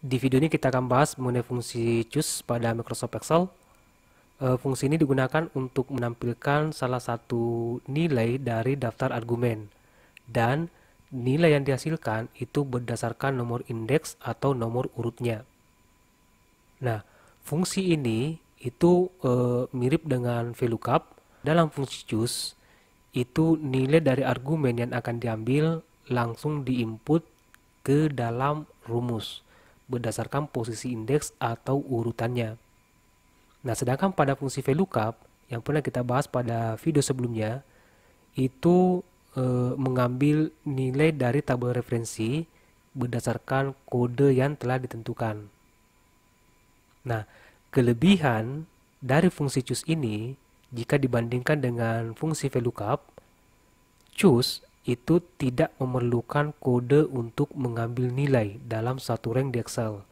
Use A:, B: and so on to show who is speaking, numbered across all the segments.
A: Di video ini kita akan bahas mengenai fungsi choose pada Microsoft Excel. Fungsi ini digunakan untuk menampilkan salah satu nilai dari daftar argumen, dan nilai yang dihasilkan itu berdasarkan nomor indeks atau nomor urutnya. Nah, fungsi ini itu mirip dengan VLOOKUP. Dalam fungsi choose, itu nilai dari argumen yang akan diambil langsung diinput ke dalam rumus berdasarkan posisi indeks atau urutannya. Nah, sedangkan pada fungsi VLOOKUP yang pernah kita bahas pada video sebelumnya, itu mengambil nilai dari tabel referensi berdasarkan kode yang telah ditentukan. Nah, kelebihan dari fungsi choose ini jika dibandingkan dengan fungsi VLOOKUP, choose itu tidak memerlukan kode untuk mengambil nilai dalam satu rank di Excel.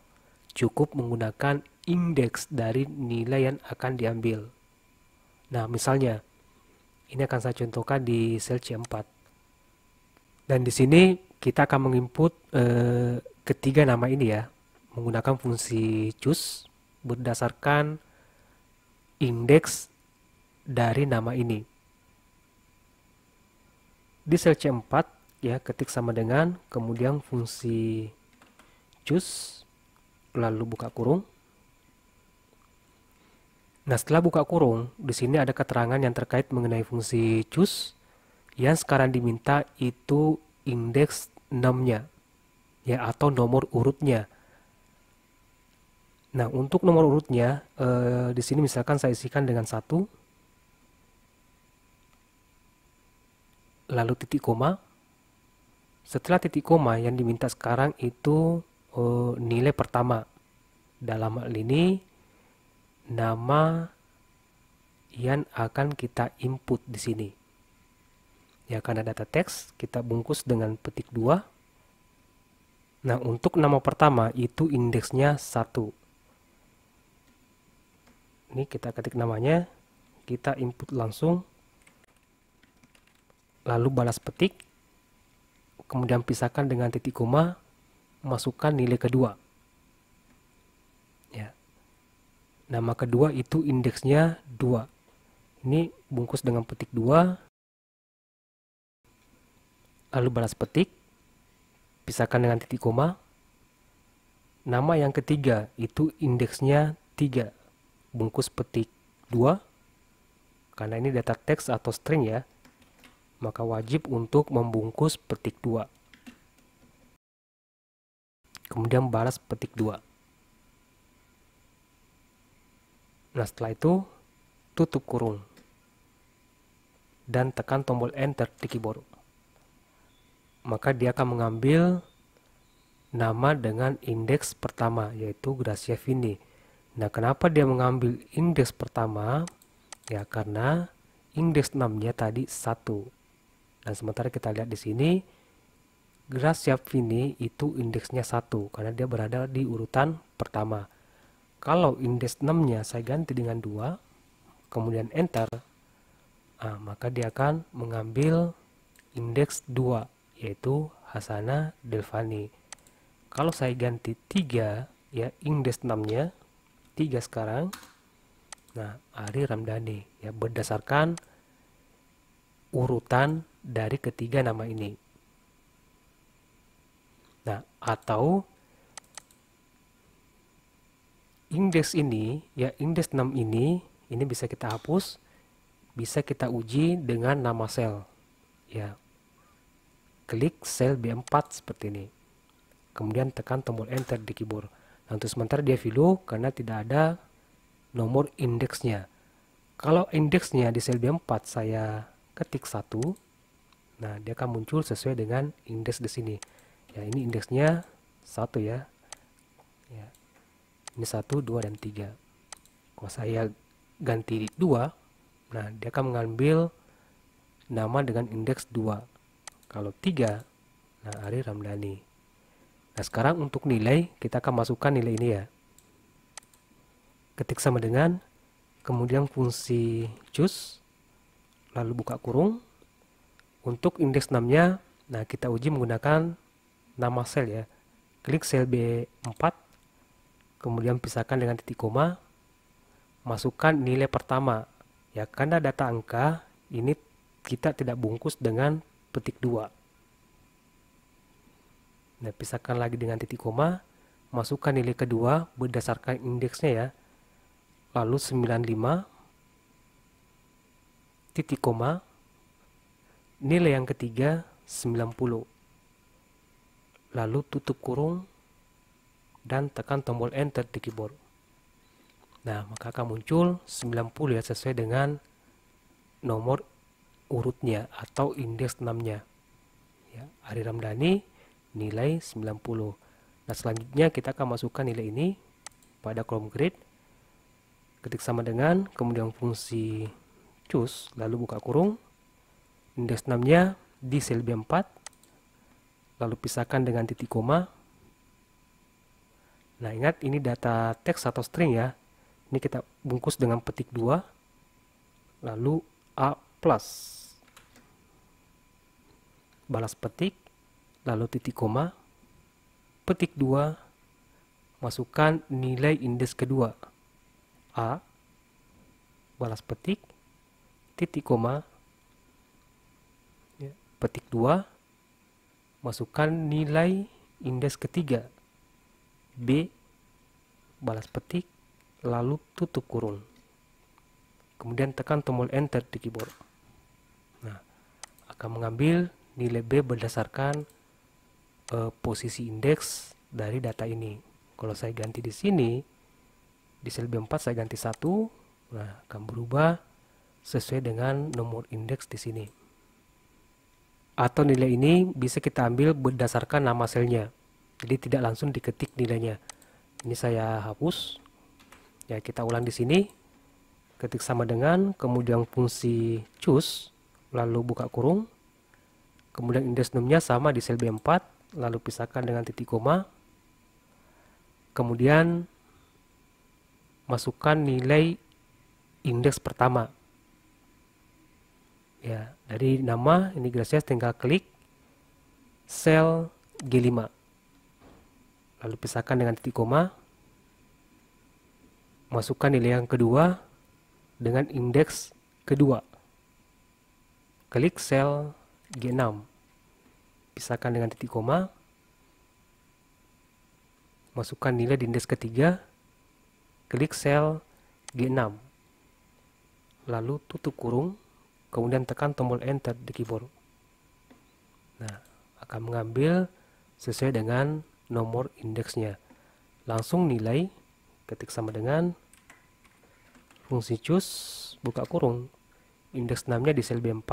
A: Cukup menggunakan indeks dari nilai yang akan diambil. Nah, misalnya, ini akan saya contohkan di sel C4. Dan di sini kita akan menginput ketiga nama ini ya, menggunakan fungsi choose berdasarkan indeks dari nama ini. Di sel C4 ya, ketik sama dengan, kemudian fungsi choose, lalu buka kurung. Nah, setelah buka kurung, di sini ada keterangan yang terkait mengenai fungsi choose yang sekarang diminta itu indeks 6-nya ya, atau nomor urutnya. Nah, untuk nomor urutnya di sini misalkan saya isikan dengan 1, lalu titik koma. Setelah titik koma yang diminta sekarang itu nilai pertama. Dalam hal ini nama yang akan kita input di sini. Ya, karena data teks kita bungkus dengan petik 2. Nah, untuk nama pertama itu indeksnya 1. Ini kita ketik namanya, kita input langsung, lalu balas petik, kemudian pisahkan dengan titik koma, masukkan nilai kedua. Ya. Nama kedua itu indeksnya 2. Ini bungkus dengan petik 2, lalu balas petik, pisahkan dengan titik koma. Nama yang ketiga itu indeksnya 3, bungkus petik 2. Karena ini data teks atau string ya, maka wajib untuk membungkus petik 2. Kemudian balas petik 2. Nah, setelah itu tutup kurung dan tekan tombol enter di keyboard. Maka dia akan mengambil nama dengan indeks pertama, yaitu Gracia Vini. Nah, kenapa dia mengambil indeks pertama? Ya, karena indeks 6-nya tadi 1. Dan sementara kita lihat di sini, Gracia Vini itu indeksnya 1, karena dia berada di urutan pertama. Kalau indeks 6-nya saya ganti dengan 2, kemudian enter, maka dia akan mengambil indeks 2, yaitu Hasana Delvani. Kalau saya ganti 3, ya indeks 6-nya 3 sekarang. Nah, Ari Ramdhani ya, berdasarkan urutan dari ketiga nama ini. Nah, atau indeks ini ya, indeks 6 ini bisa kita hapus, bisa kita uji dengan nama sel. Ya. Klik sel B4 seperti ini. Kemudian tekan tombol enter di keyboard. Nah, untuk sementara dia VLOOKUP karena tidak ada nomor indeksnya. Kalau indeksnya di sel B4 saya ketik 1, nah dia akan muncul sesuai dengan indeks di sini. Ya, ini indeksnya 1 ya. Ya. Ini 1, 2, dan 3. Kalau saya ganti 2, nah dia akan mengambil nama dengan indeks 2. Kalau 3, nah Ari Ramdhani. Nah, sekarang untuk nilai, kita akan masukkan nilai ini ya. Ketik sama dengan, kemudian fungsi choose, lalu buka kurung. Untuk indeks 6-nya, nah kita uji menggunakan nama sel ya. Klik sel B4, kemudian pisahkan dengan titik koma, masukkan nilai pertama. Ya, karena data angka ini kita tidak bungkus dengan petik 2. Nah, pisahkan lagi dengan titik koma, masukkan nilai kedua berdasarkan indeksnya ya. Lalu 95, titik koma, nilai yang ketiga 90. Lalu tutup kurung dan tekan tombol enter di keyboard. Nah, maka akan muncul 90 ya, sesuai dengan nomor urutnya atau indeks 6-nya. Ya, Ari Ramdhani nilai 90. Nah, selanjutnya kita akan masukkan nilai ini pada kolom grade. Ketik sama dengan, kemudian fungsi choose, lalu buka kurung. Indeks 6-nya di sel B4. Lalu pisahkan dengan titik koma. Nah, ingat ini data teks atau string ya. Ini kita bungkus dengan petik 2. Lalu A+. Balas petik, lalu titik koma, petik 2, masukkan nilai indeks kedua, A, balas petik, titik koma, petik 2, masukkan nilai indeks ketiga, B, balas petik, lalu tutup kurung. Kemudian tekan tombol enter di keyboard. Nah, akan mengambil nilai B berdasarkan posisi indeks dari data ini. Kalau saya ganti di sini, di sel B4 saya ganti 1, nah akan berubah sesuai dengan nomor indeks di sini. Atau nilai ini bisa kita ambil berdasarkan nama selnya. Jadi tidak langsung diketik nilainya. Ini saya hapus. Ya, kita ulang di sini. Ketik sama dengan, kemudian fungsi choose, lalu buka kurung. Kemudian indeks 6-nya sama di sel B4, lalu pisahkan dengan titik koma. Kemudian masukkan nilai indeks pertama. Ya, dari nama ini Gracias, tinggal klik sel G5. Lalu pisahkan dengan titik koma. Masukkan nilai yang kedua dengan indeks kedua. Klik sel G6. Pisahkan dengan titik koma. Masukkan nilai di indeks ketiga. Klik sel G6. Lalu tutup kurung. Kemudian tekan tombol enter di keyboard. Nah, akan mengambil sesuai dengan nomor indeksnya. Langsung nilai, ketik sama dengan fungsi choose, buka kurung. Indeks 6-nya di sel B4.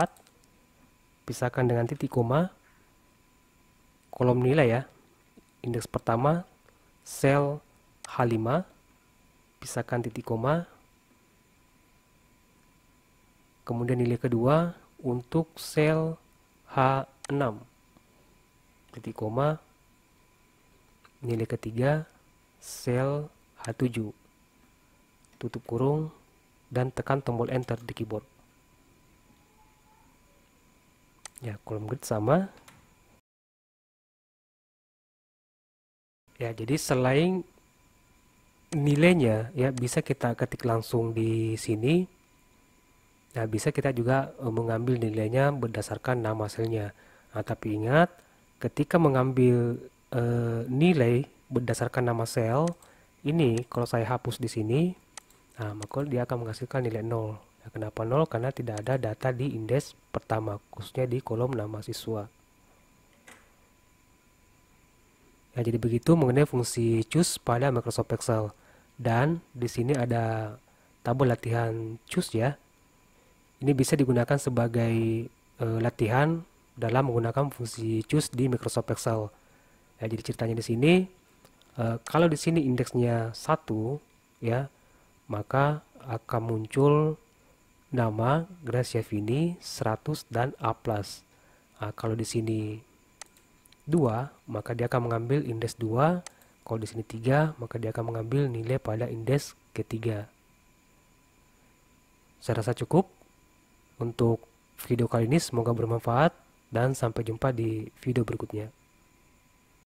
A: Pisahkan dengan titik koma. Kolom nilai ya. Indeks pertama sel H5. Pisahkan titik koma. Kemudian nilai kedua untuk sel H6. Titik koma. Nilai ketiga sel H7. Tutup kurung dan tekan tombol enter di keyboard. Ya, kolom grid sama. Ya, jadi selain nilainya ya bisa kita ketik langsung di sini. Nah, bisa kita juga mengambil nilainya berdasarkan nama selnya. Nah, tapi ingat ketika mengambil nilai berdasarkan nama sel ini, kalau saya hapus di sini, nah maka dia akan menghasilkan nilai 0. Nah, kenapa 0? Karena tidak ada data di indeks pertama, khususnya di kolom nama siswa. Ya, jadi begitu mengenai fungsi choose pada Microsoft Excel. Dan di sini ada tabel latihan choose ya. Ini bisa digunakan sebagai latihan dalam menggunakan fungsi choose di Microsoft Excel. Ya, jadi ceritanya di sini, kalau di sini indeksnya 1 ya, maka akan muncul nama Gracia Vini 100 dan A+. Nah, kalau di sini 2, maka dia akan mengambil indeks 2. Kalau di sini 3, maka dia akan mengambil nilai pada indeks ketiga. Saya rasa cukup untuk video kali ini, semoga bermanfaat dan sampai jumpa di video berikutnya.